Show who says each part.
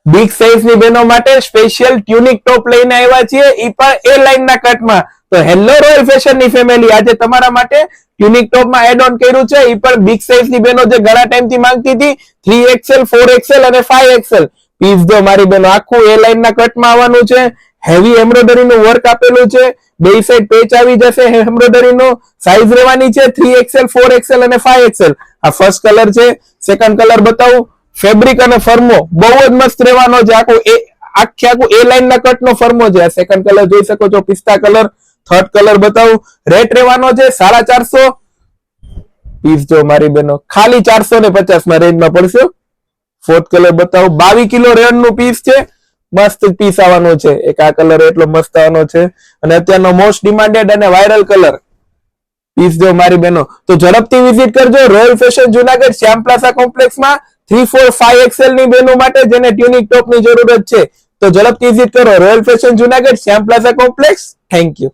Speaker 1: Big size ની બહેનો માટે સ્પેશિયલ ટ્યુનિક ટોપ લઈને આવ્યા છીએ, ઈ પણ એ લાઈન ના કટમાં. તો હેલો રોયલ ફેશન ની ફેમિલી, આજે તમારા માટે ટ્યુનિક ટોપ માં એડ ઓન કર્યું છે, ઈ પણ બિગ સાઇઝ ની બહેનો જે ઘણા ટાઈમ થી માંગતી હતી. 3XL 4XL અને 5XL પીસ જો મારી બહેનો આખું એ લાઈન ના કટમાં આવવાનું છે. હેવી એમ્બ્રોઇડરી નું વર્ક આપેલું છે, બે સાઈડ પેચ આવી જશે એમ્બ્રોઇડરી નું. સાઈઝ રહેવાની છે 3XL 4XL અને 5XL. આ ફર્સ્ટ કલર છે. સેકન્ડ કલર બતાવું. ફેબ્રિક અને ફર્મો બહુ જ મસ્ત રહેવાનો છે. આખું એ લાઈન ના કટ નો ફર્મો છે. સેકન્ડ કલર જોઈ શકો છો, પિસ્તા કલર. થર્ડ કલર બતાવું. રેટ રહેવાનો છે 450. પીસ જો મારી બહેનો ખાલી 450 માં રેન્જમાં પડશે. ફોર્થ કલર બતાવું. 22 કિલો રેન નું પીસ છે. મસ્ત પીસ આવવાનો છે. એક આ કલર એટલો મસ્ત આવવાનો છે, અને અત્યારનો મોસ્ટ ડિમાન્ડેડ અને વાયરલ કલર. પીસ જો મારી બહેનો, તો ઝડપથી વિઝિટ કરજો રોયલ ફેશન જુનાગઢ શ્યામ પ્લાઝા કોમ્પ્લેક્સમાં. 3, 4, 5XL ની બહેનો માટે જેને ટ્યુનિક ટોપ ની જરૂરત છે, તો ઝડપથી વિઝિટ કરો royal fashion Junagadh Shyam plaza complex. Thank you.